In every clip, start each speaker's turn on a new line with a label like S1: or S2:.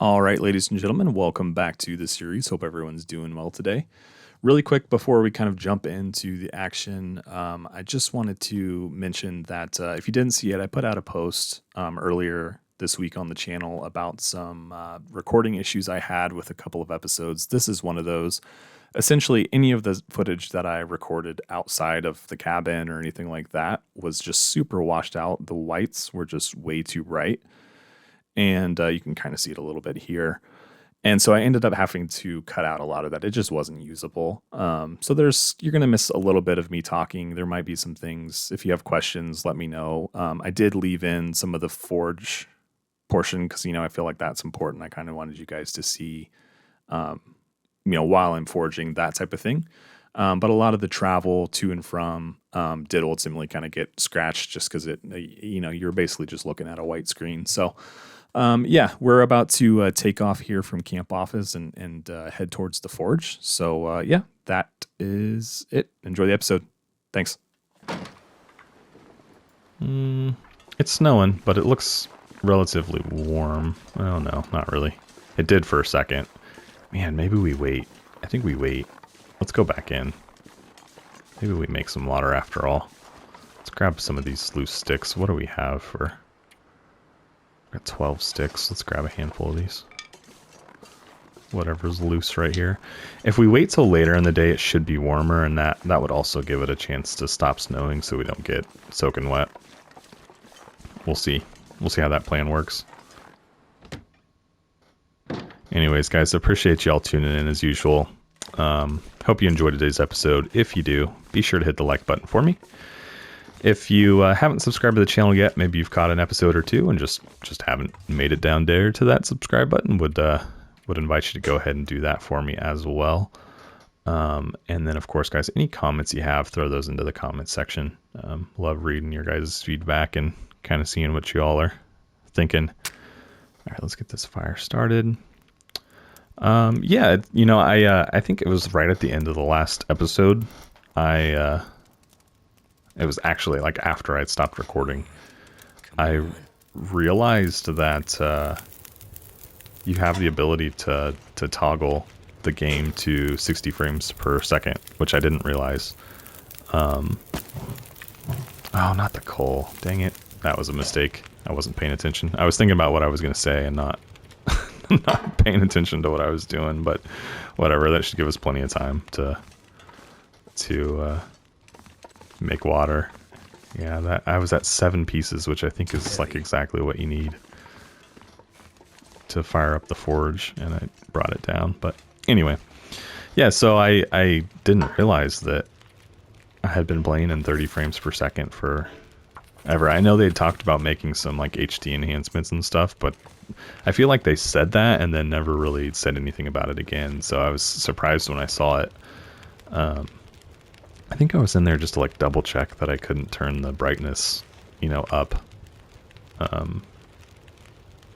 S1: All right, ladies and gentlemen, welcome back to the series. Hope everyone's doing well today. Really quick before we kind of jump into the action, I just wanted to mention that if you didn't see it, I put out a post earlier this week on the channel about some recording issues I had with a couple of episodes. This is one of those. Essentially, any of the footage that I recorded outside of the cabin or anything like that was just super washed out. The whites were just way too bright. And you can kind of see it a little bit here. And so I ended up having to cut out a lot of that. It just wasn't usable. So you're going to miss a little bit of me talking. There might be some things. If you have questions, let me know. I did leave in some of the forge portion because, I feel like that's important. I kind of wanted you guys to see, while I'm forging, that type of thing. But a lot of the travel to and from did ultimately kind of get scratched just because you're basically just looking at a white screen. So we're about to take off here from camp office and head towards the forge. So that is it. Enjoy the episode. Thanks.
S2: It's snowing, but it looks relatively warm. Oh no, not really. It did for a second. Man, maybe we wait. I think we wait. Let's go back in. Maybe we make some water after all. Let's grab some of these loose sticks. What do we have for... Got 12 sticks. Let's grab a handful of these. Whatever's loose right here. If we wait till later in the day, it should be warmer, and that would also give it a chance to stop snowing so we don't get soaking wet. We'll see. We'll see how that plan works. Anyways, guys, appreciate y'all tuning in as usual. Hope you enjoyed today's episode. If you do, be sure to hit the like button for me. If you haven't subscribed to the channel yet, maybe you've caught an episode or two and just haven't made it down there to that subscribe button, would invite you to go ahead and do that for me as well. And then, of course, guys, any comments you have, throw those into the comments section. Love reading your guys' feedback and kind of seeing what you all are thinking. All right, let's get this fire started. I think it was right at the end of the last episode. It was actually like after I'd stopped recording. I realized that you have the ability to toggle the game to 60 frames per second, which I didn't realize. Oh, not the coal. Dang it. That was a mistake. I wasn't paying attention. I was thinking about what I was going to say and not not paying attention to what I was doing, but whatever. That should give us plenty of time to make water. Yeah, that I was at 7 pieces, which I think is like exactly what you need to fire up the forge, and I brought it down. But anyway, yeah, so I didn't realize that I had been playing in 30 frames per second for ever. I know they talked about making some like HD enhancements and stuff, but I feel like they said that and then never really said anything about it again. So I was surprised when I saw it. I think I was in there just to like double check that I couldn't turn the brightness, up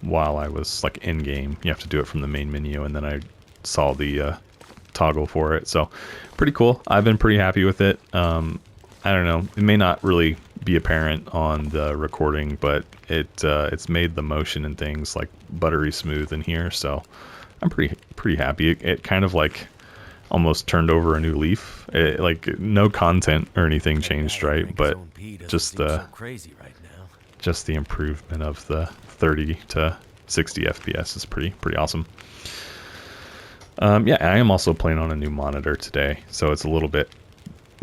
S2: while I was like in game. You have to do it from the main menu, and then I saw the toggle for it. So pretty cool. I've been pretty happy with it. I don't know. It may not really be apparent on the recording, but it's made the motion and things like buttery smooth in here. So I'm pretty happy. It kind of like almost turned over a new leaf. Like no content or anything changed, right? But just the improvement of the 30 to 60 FPS is pretty awesome. I am also playing on a new monitor today, so it's a little bit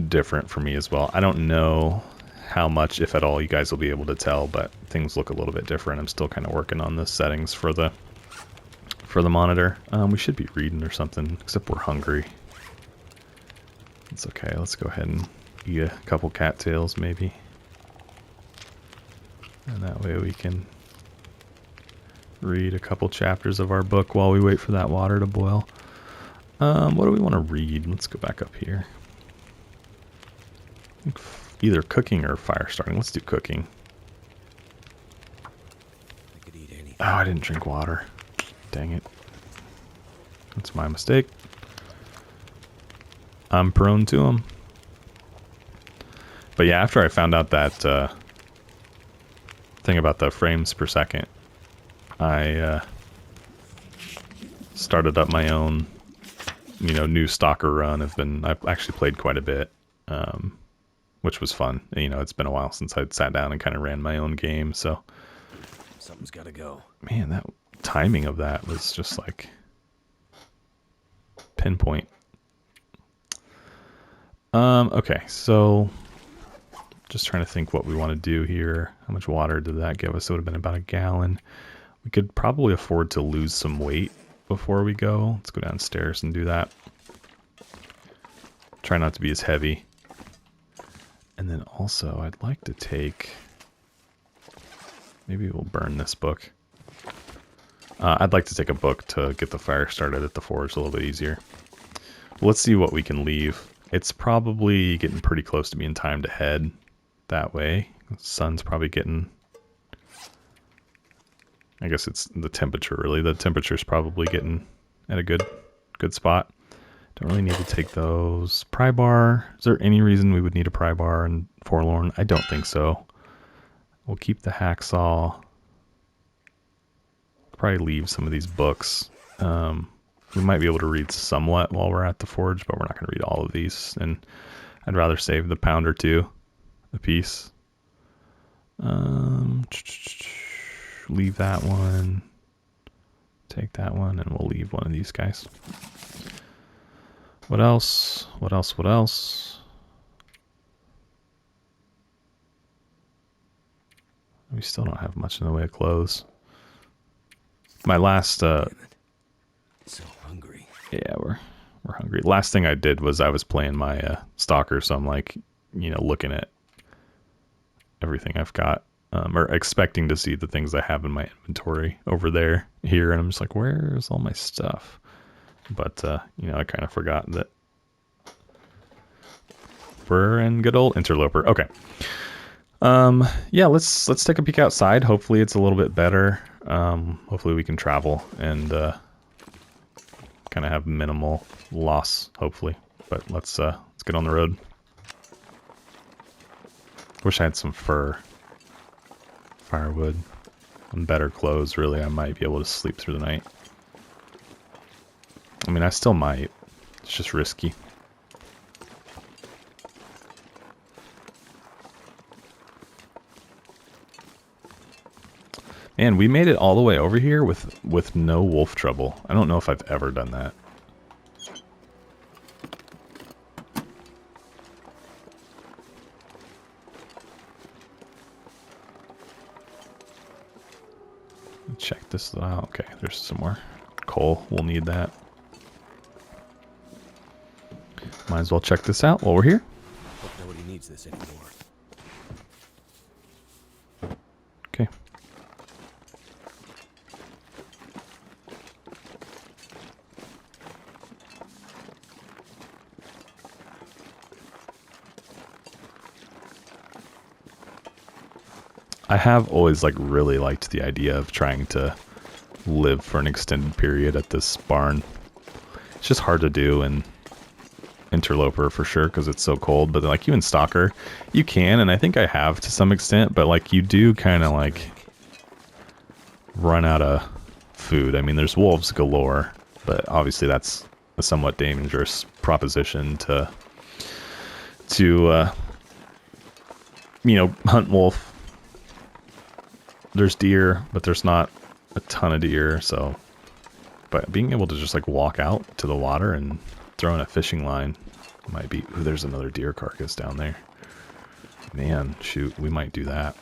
S2: different for me as well. I don't know how much, if at all, you guys will be able to tell, but things look a little bit different. I'm still kind of working on the settings for the monitor. We should be reading or something, except we're hungry. It's okay. Let's go ahead and eat a couple cattails, maybe. And that way we can read a couple chapters of our book while we wait for that water to boil. What do we want to read? Let's go back up here. Either cooking or fire starting. Let's do cooking. Oh, I didn't drink water. Dang it. That's my mistake. I'm prone to them. But yeah, after I found out that thing about the frames per second, I started up my own, new stalker run. I've actually played quite a bit, which was fun. It's been a while since I'd sat down and kind of ran my own game. So
S3: Something's got to go.
S2: man, that timing of that was just like pinpoint. Okay, so just trying to think what we want to do here. How much water did that give us? It would have been about a gallon. We could probably afford to lose some weight before we go. Let's go downstairs and do that. Try not to be as heavy. And then also, I'd like to take... Maybe we'll burn this book. I'd like to take a book to get the fire started at the forge a little bit easier. Let's see what we can leave. It's probably getting pretty close to being time to head that way. The sun's probably getting... I guess it's the temperature, really. The temperature's probably getting at a good spot. Don't really need to take those. Pry bar. Is there any reason we would need a pry bar in Forlorn? I don't think so. We'll keep the hacksaw. Probably leave some of these books. We might be able to read somewhat while we're at the forge, but we're not going to read all of these. And I'd rather save the pound or two a piece. Leave that one. Take that one, and we'll leave one of these guys. What else? What else? What else? We still don't have much in the way of clothes. My last
S3: So hungry.
S2: yeah, we're hungry. Last thing I did was I was playing my stalker, so I'm like, looking at everything I've got, or expecting to see the things I have in my inventory over here, and I'm just like, where's all my stuff? But I kind of forgot that we're in good old Interloper. Okay. Yeah, let's take a peek outside. Hopefully it's a little bit better. Hopefully we can travel and kind of have minimal loss, hopefully. But let's get on the road. Wish I had some firewood, and better clothes. Really, I might be able to sleep through the night. I mean, I still might. It's just risky. And we made it all the way over here with no wolf trouble. I don't know if I've ever done that. Check this out. Okay, there's some more coal. We'll need that. Might as well check this out while we're here.
S3: Hope nobody needs this anymore.
S2: Okay. I have always really liked the idea of trying to live for an extended period at this barn. It's just hard to do in Interloper for sure because it's so cold, but you in Stalker, you can, and I think I have to some extent, but you do kind of run out of food. I mean, there's wolves galore, but obviously that's a somewhat dangerous proposition to hunt wolf. There's deer, but there's not a ton of deer, so... But being able to just, walk out to the water and throw in a fishing line might be... Ooh, there's another deer carcass down there. Man, shoot, we might do that.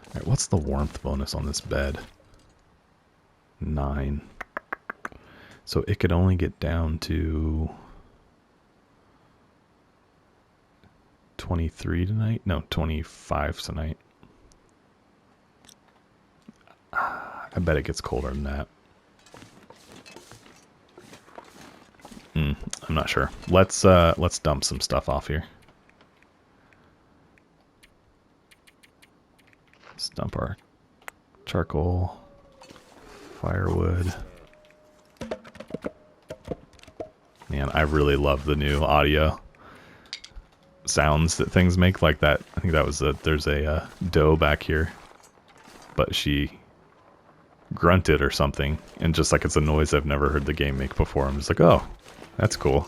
S2: Alright, what's the warmth bonus on this bed? 9. So it could only get down to... 23 tonight? No, 25 tonight. I bet it gets colder than that. I'm not sure. Let's dump some stuff off here. Let's dump our charcoal, firewood. Man, I really love the new audio sounds that things make, like that. I think that was there's a doe back here, but she grunted or something, and just like it's a noise I've never heard the game make before. I'm just like, oh, that's cool.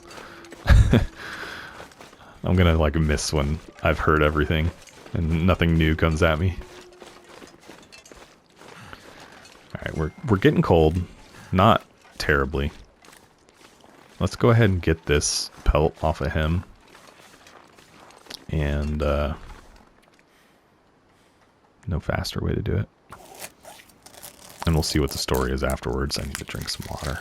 S2: I'm gonna like miss when I've heard everything and nothing new comes at me. Alright, we're getting cold. Not terribly. Let's go ahead and get this pelt off of him. And no faster way to do it. And we'll see what the story is afterwards. I need to drink some water.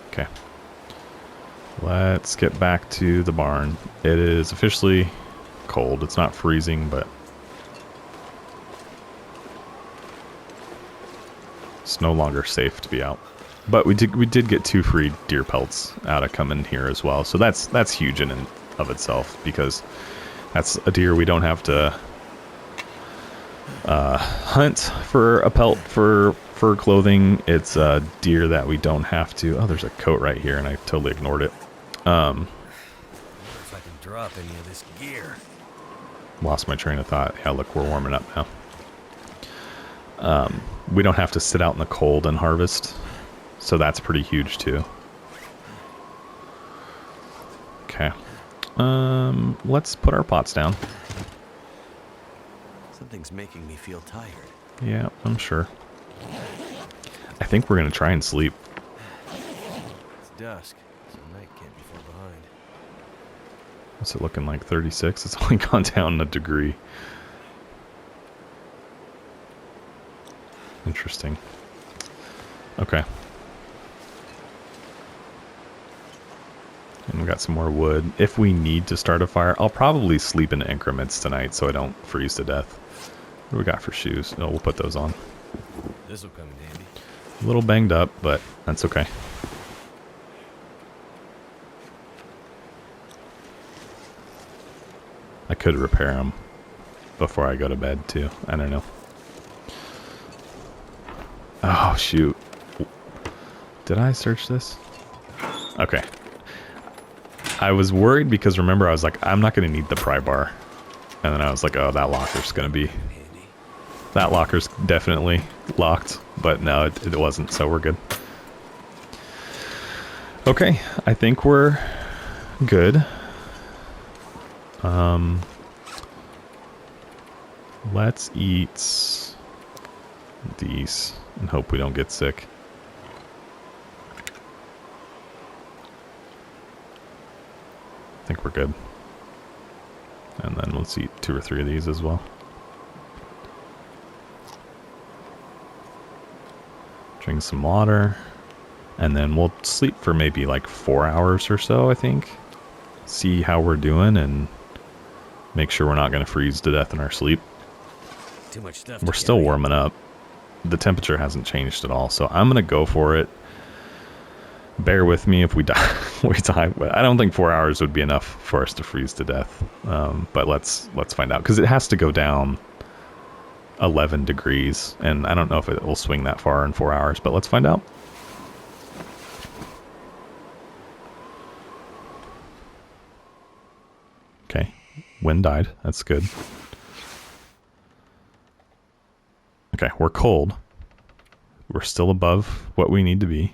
S2: Okay. Let's get back to the barn. It is officially cold. It's not freezing, but it's no longer safe to be out. But we did get 2 free deer pelts out of coming here as well. So that's huge in and of itself, because that's a deer we don't have to hunt for a pelt for clothing. It's a deer that we don't have to. Oh, there's a coat right here, and I totally ignored it.
S3: I wonder if I can drop any of this gear.
S2: Lost my train of thought. Yeah, look, we're warming up now. We don't have to sit out in the cold and harvest, so that's pretty huge too. Okay. Let's put our pots down.
S3: Something's making me feel tired.
S2: Yeah, I'm sure. I think we're gonna try and sleep.
S3: It's dusk, so night can't be far behind.
S2: What's it looking like? 36? It's only gone down a degree. Interesting. Okay. And we got some more wood. If we need to start a fire, I'll probably sleep in increments tonight so I don't freeze to death. What do we got for shoes? No, we'll put those on.
S3: This'll come in handy.
S2: A little banged up, but that's okay. I could repair them before I go to bed too. I don't know. Oh, shoot. Did I search this? Okay. I was worried because remember I was like, I'm not going to need the pry bar. And then I was like, oh, that locker's going to be...
S3: Handy.
S2: That locker's definitely locked. But no, it wasn't, so we're good. Okay, I think we're good. Let's eat these and hope we don't get sick. I think we're good. And then let's eat 2 or 3 of these as well. Drink some water. And then we'll sleep for maybe like 4 hours or so, I think. See how we're doing and make sure we're not going to freeze to death in our sleep.
S3: Too much stuff.
S2: We're still warming up. The temperature hasn't changed at all, so I'm going to go for it. Bear with me if we die. I don't think 4 hours would be enough for us to freeze to death. But let's find out, because it has to go down 11 degrees, and I don't know if it will swing that far in 4 hours, but let's find out. Okay, wind died. That's good. Okay, we're cold. We're still above what we need to be.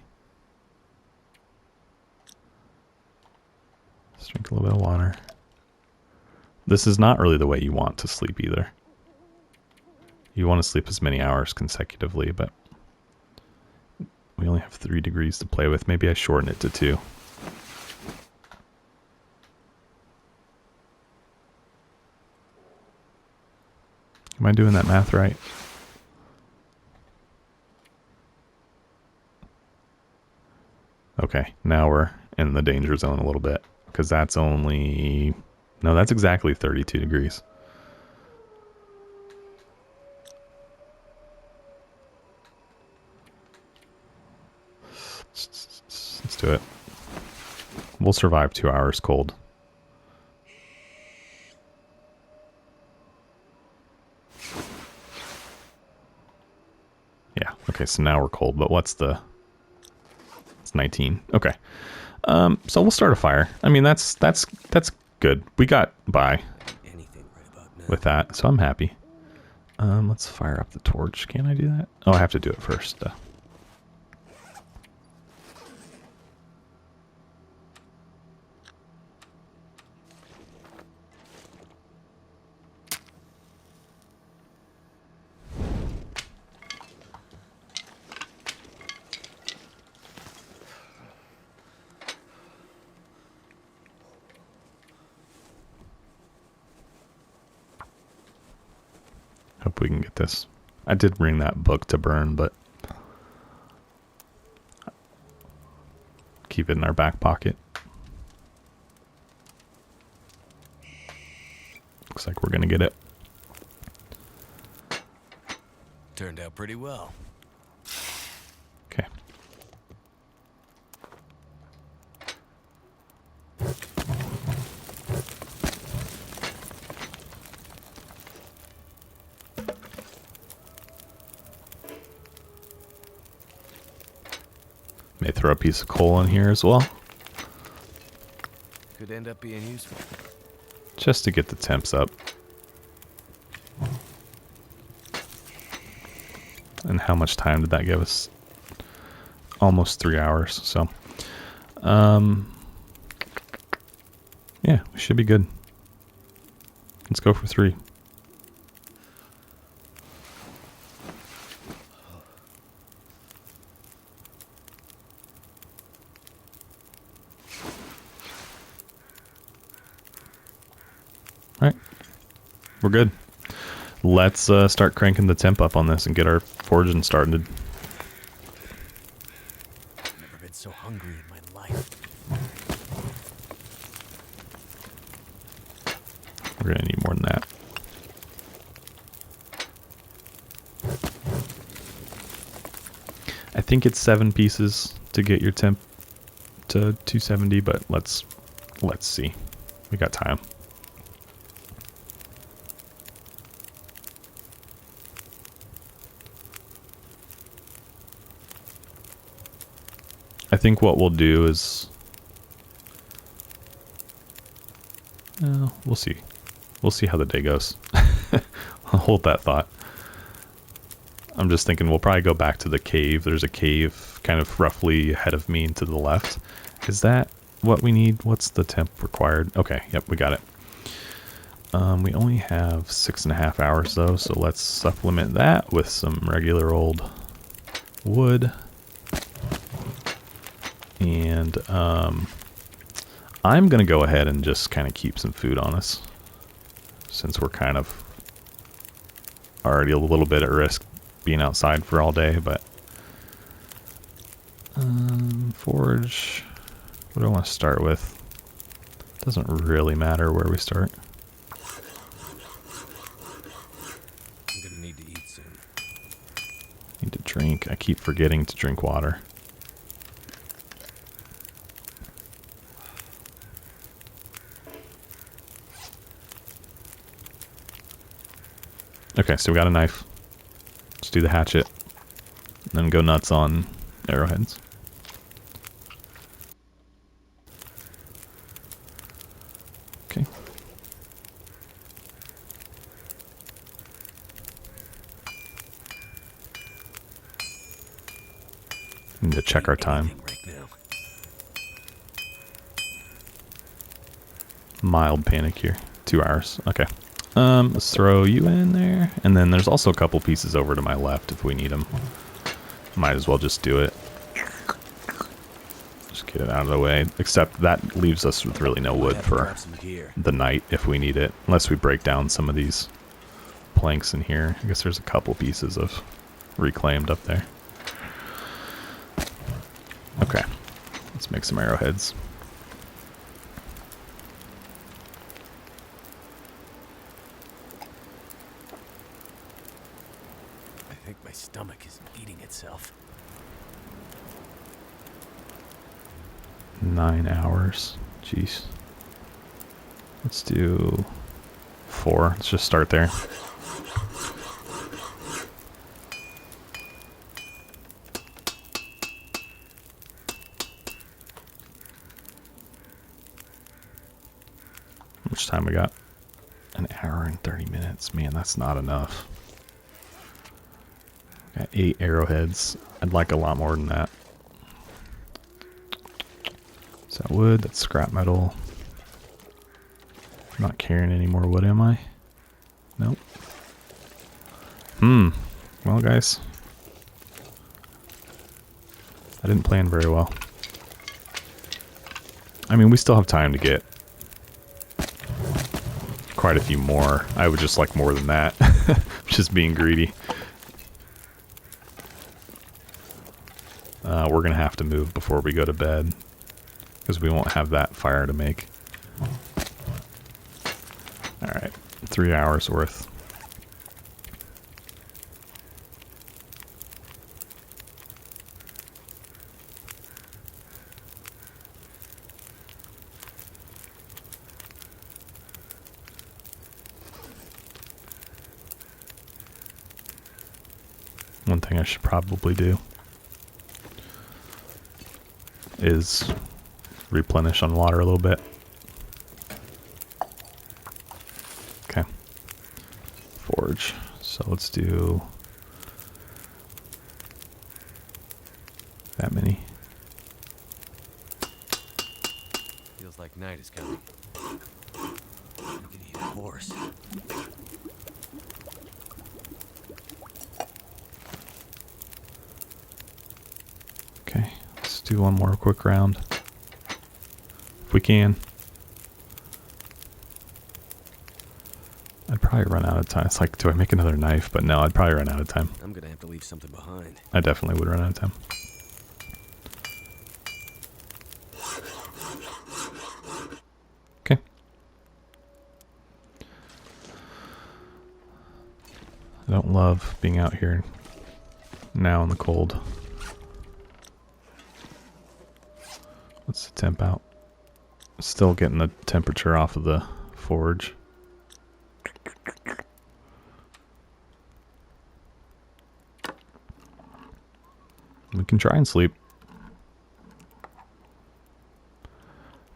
S2: Let's drink a little bit of water. This is not really the way you want to sleep either. You want to sleep as many hours consecutively, but we only have 3 degrees to play with. Maybe I shorten it to 2. Am I doing that math right? Okay, now we're in the danger zone a little bit, because that's only... No, that's exactly 32 degrees. Let's do it. We'll survive 2 hours cold. Yeah, okay, so now we're cold, but what's the... It's 19. Okay. So we'll start a fire. I mean, that's good. We got by.
S3: Anything
S2: with that, so I'm happy. Let's fire up the torch. Can I do that? Oh, I have to do it first. Hope we can get this. I did bring that book to burn, but keep it in our back pocket. Looks like we're gonna get it.
S3: Turned out pretty well.
S2: Okay. May throw a piece of coal in here as well,
S3: Could end up being useful.
S2: just to get the temps up. And how much time did that give us? Almost 3 hours, so yeah, we should be good. Let's go for 3. All right, we're good. Let's start cranking the temp up on this and get our forging started.
S3: I've never been so hungry in my life.
S2: We're gonna need more than that. I think it's 7 pieces to get your temp to 270, but let's see. We got time. I think what we'll do is we'll see. We'll see how the day goes. I'll hold that thought. I'm just thinking we'll probably go back to the cave. There's a cave kind of roughly ahead of me and to the left. Is that what we need? What's the temp required? Okay, yep, we got it. We only have 6.5 hours though, so let's supplement that with some regular old wood. And I'm going to go ahead and just kind of keep some food on us, since we're kind of already a little bit at risk being outside for all day. But forge, what do I want to start with? Doesn't really matter where we start.
S3: I'm gonna need to eat soon.
S2: Need to drink. I keep forgetting to drink water. Okay, so we got a knife. Let's do the hatchet. And then go nuts on arrowheads. Okay. Need to check our time.
S3: Right now.
S2: Mild panic here. 2 hours. Okay. Let's throw you in there. And then there's also a couple pieces over to my left if we need them. Might as well just do it. Just get it out of the way. Except that leaves us with really no wood for the night if we need it. Unless we break down some of these planks in here. I guess there's a couple pieces of reclaimed up there. Okay. Let's make some arrowheads.
S3: I think my stomach is eating itself.
S2: 9 hours. Jeez. Let's do 4. Let's just start there. How much time we got? An hour and 30 minutes. Man, that's not enough. Got 8 arrowheads. I'd like a lot more than that. Is that wood? That's scrap metal. I'm not carrying any more wood, am I? Nope. Well, guys. I didn't plan very well. I mean, we still have time to get quite a few more. I would just like more than that. Just being greedy. We're going to have to move before we go to bed, because we won't have that fire to make. Alright, 3 hours worth. One thing I should probably do is replenish on water a little bit. Okay. Forge. So let's do that many.
S3: Feels like night is coming. You can eat a horse.
S2: Okay, let's do one more quick round. If we can. I'd probably run out of time. It's like, do I make another knife? But no, I'd probably run out of time.
S3: I'm gonna have to leave something behind.
S2: I definitely would run out of time. Okay. I don't love being out here now in the cold. What's the temp out? Still getting the temperature off of the forge. We can try and sleep.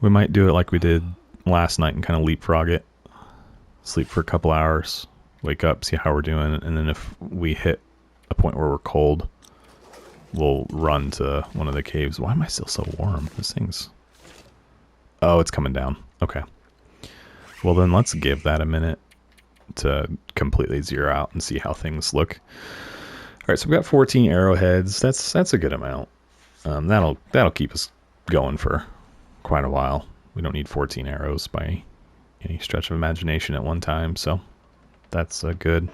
S2: We might do it like we did last night and kind of leapfrog it. Sleep for a couple hours, wake up, see how we're doing, and then if we hit a point where we're cold, we'll run to one of the caves. Why am I still so warm? This thing's... Oh, it's coming down. Okay. Well, then let's give that a minute to completely zero out and see how things look. All right, so we've got 14 arrowheads. That's a good amount. That'll keep us going for quite a while. We don't need 14 arrows by any stretch of imagination at one time, so that's good.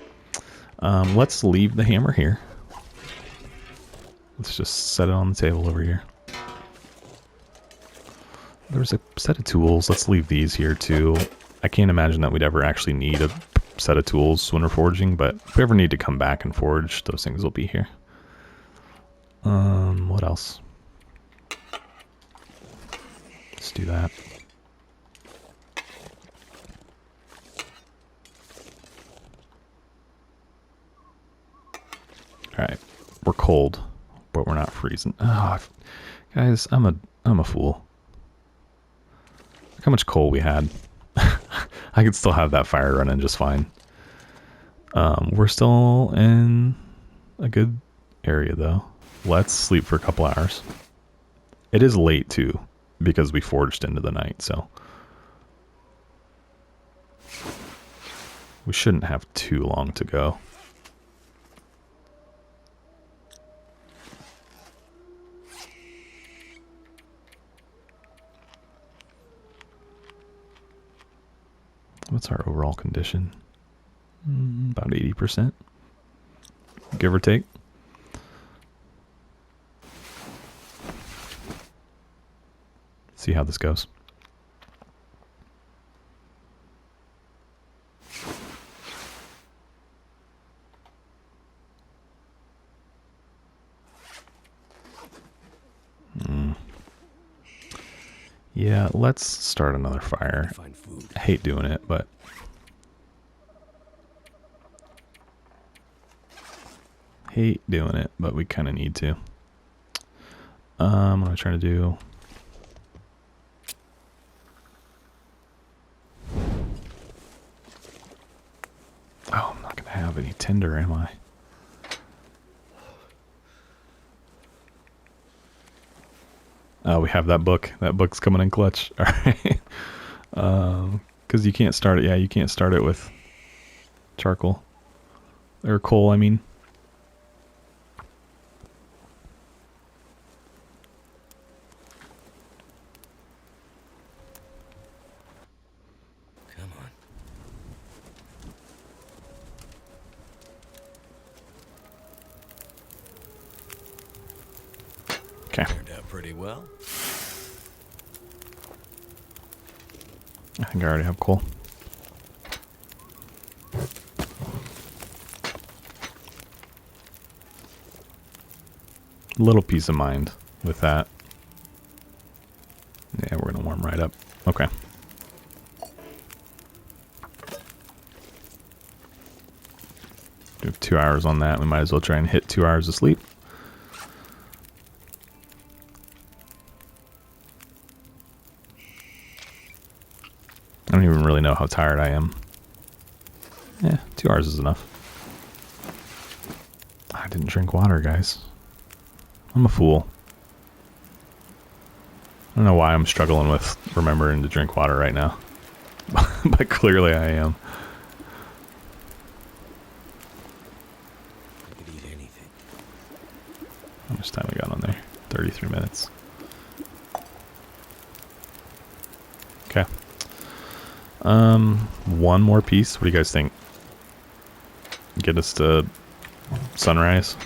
S2: Let's leave the hammer here. Let's just set it on the table over here. There's a set of tools. Let's leave these here too. I can't imagine that we'd ever actually need a set of tools when we're forging, but if we ever need to come back and forge, those things will be here. What else? Let's do that. Alright. We're cold, but we're not freezing. Oh, guys, I'm a fool. Look how much coal we had. I could still have that fire running just fine. We're still in a good area though. Let's sleep for a couple hours. It is late too, because we forged into the night, so we shouldn't have too long to go. What's our overall condition? About 80%, give or take. See how this goes. Yeah, let's start another fire.
S3: Find food.
S2: I hate doing it, but we kind of need to. What am I trying to do? tinder am I? Oh, we have that book. That book's coming in clutch. All right. Because you can't start it. Yeah, you can't start it with charcoal. Or coal, I mean.
S3: Come on.
S2: Okay.
S3: Turned out pretty well.
S2: I think I already have coal. Little peace of mind with that. Yeah, we're going to warm right up. Okay. We have 2 hours on that. We might as well try and hit 2 hours of sleep. I don't even really know how tired I am. Yeah, 2 hours is enough. I didn't drink water, guys. I'm a fool. I don't know why I'm struggling with remembering to drink water right now. But clearly I am.
S3: I could eat anything.
S2: How much time we got on there? 33 minutes. Okay. One more piece. What do you guys think? Get us to sunrise.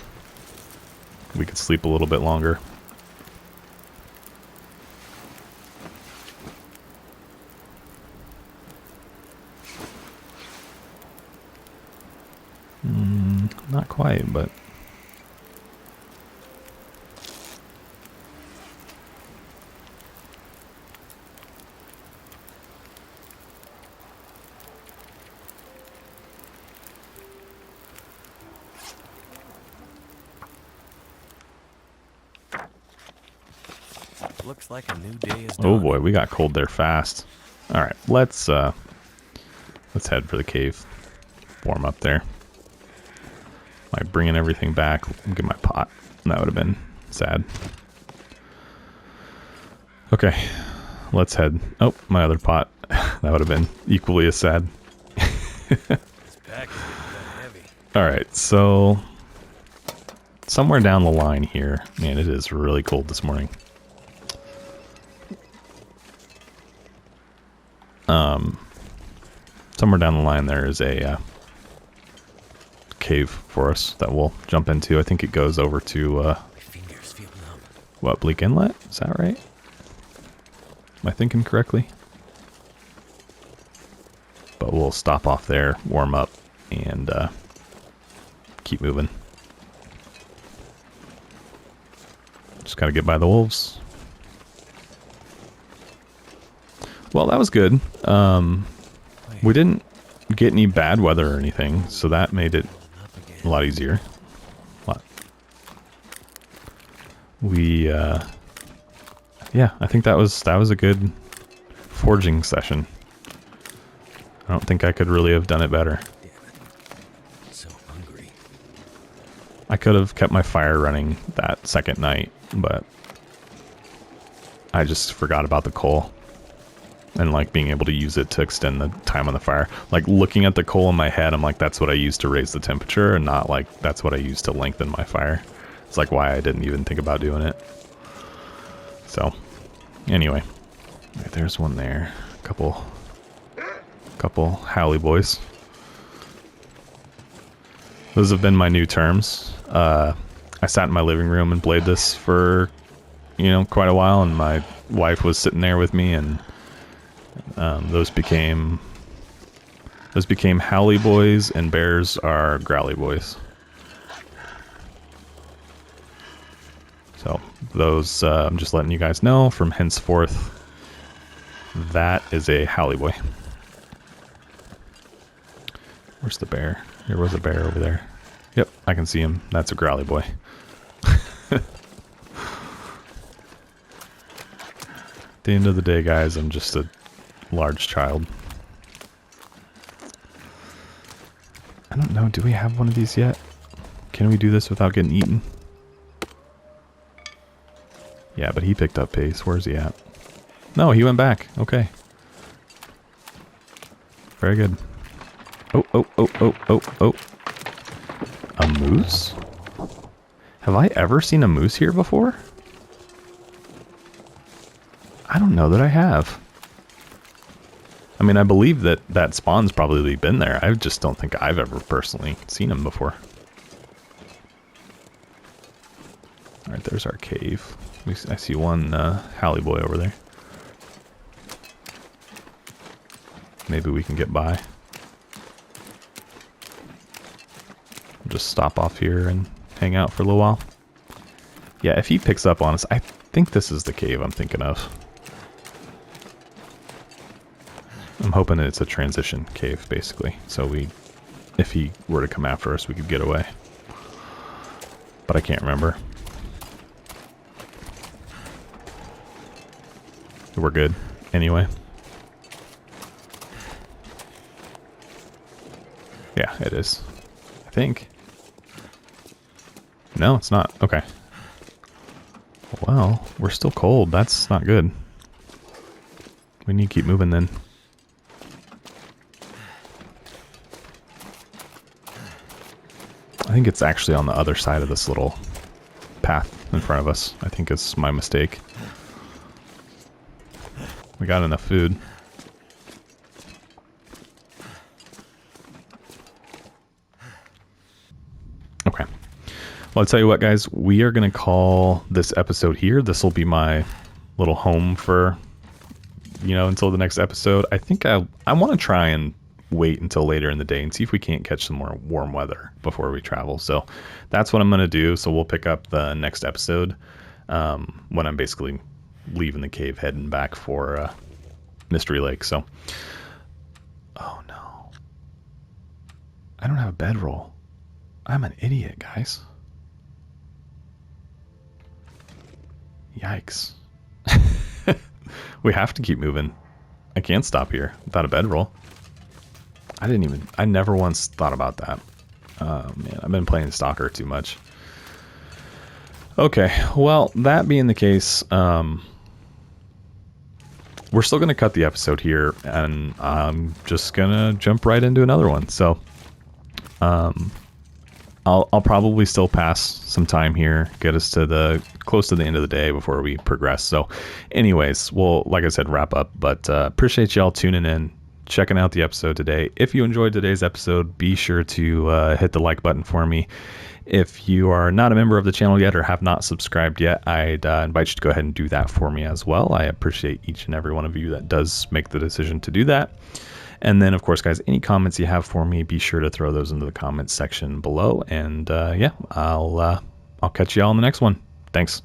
S2: We could sleep a little bit longer. Not quite, but
S3: Looks like a new day is
S2: oh
S3: dawning.
S2: boy, we got cold there fast. All right, let's head for the cave. Warm up there. Like bringing everything back. Get my pot. That would have been sad. Okay, let's head. Oh, my other pot. That would have been equally as sad.
S3: This pack is getting kinda heavy.
S2: All right, so somewhere down the line here, man, it is really cold this morning. Somewhere down the line there is a cave for us that we'll jump into. I think it goes over to
S3: My fingers feel numb.
S2: what, Bleak Inlet? Is that right? Am I thinking correctly? But we'll stop off there, warm up, and keep moving. Just gotta get by the wolves. Well, that was good. We didn't get any bad weather or anything, so that made it
S3: Up again.
S2: a lot easier. We, yeah, I think that was a good forging session. I don't think I could really have done it better.
S3: Damn it. So hungry.
S2: I could have kept my fire running that second night, but I just forgot about the coal. And like being able to use it to extend the time on the fire. Like looking at the coal in my head, I'm like, that's what I use to raise the temperature, and not like that's what I use to lengthen my fire. It's like why I didn't even think about doing it. So, anyway, right, there's one there. Couple Howley boys. Those have been my new terms. I sat in my living room and played this for, quite a while, and my wife was sitting there with me, and those became Howley boys, and bears are growly boys. So those, I'm just letting you guys know from henceforth, that is a Howley boy. Where's the bear? There was a bear over there. Yep, I can see him. That's a growly boy. At the end of the day, guys, I'm just a large child. I don't know. Do we have one of these yet? Can we do this without getting eaten? Yeah, but he picked up pace. Where's he at? No, he went back. Okay. Very good. Oh, oh, oh, oh, oh, oh. A moose? Have I ever seen a moose here before? I don't know that I have. I mean, I believe that that spawn's probably been there. I just don't think I've ever personally seen him before. Alright, there's our cave. I see one Halley boy over there. Maybe we can get by. Just stop off here and hang out for a little while. Yeah, if he picks up on us, I think this is the cave I'm thinking of. I'm hoping it's a transition cave, basically. So if he were to come after us, we could get away. But I can't remember. We're good, anyway. Yeah, it is. I think. No, it's not. Okay. Well, we're still cold. That's not good. We need to keep moving then. I think it's actually on the other side of this little path in front of us. I think it's my mistake. We got enough food. Okay. Well, I'll tell you what, guys. We are going to call this episode here. This will be my little home for, until the next episode. I think I want to try and wait until later in the day and see if we can't catch some more warm weather before we travel. So that's what I'm going to do. So we'll pick up the next episode when I'm basically leaving the cave, heading back for Mystery Lake. So, oh no, I don't have a bedroll. I'm an idiot, guys. Yikes. We have to keep moving. I can't stop here without a bedroll. I never once thought about that. Man, I've been playing Stalker too much. Okay, well, that being the case, we're still going to cut the episode here, and I'm just going to jump right into another one. So, I'll probably still pass some time here, get us to close to the end of the day before we progress. So, anyways, we'll, like I said, wrap up, but appreciate y'all tuning in, checking out the episode today. If you enjoyed today's episode, be sure to hit the like button for me. If you are not a member of the channel yet or have not subscribed yet, I'd invite you to go ahead and do that for me as well. I appreciate each and every one of you that does make the decision to do that. And then, of course, guys, any comments you have for me, be sure to throw those into the comments section below. And yeah, I'll catch you all in the next one. Thanks.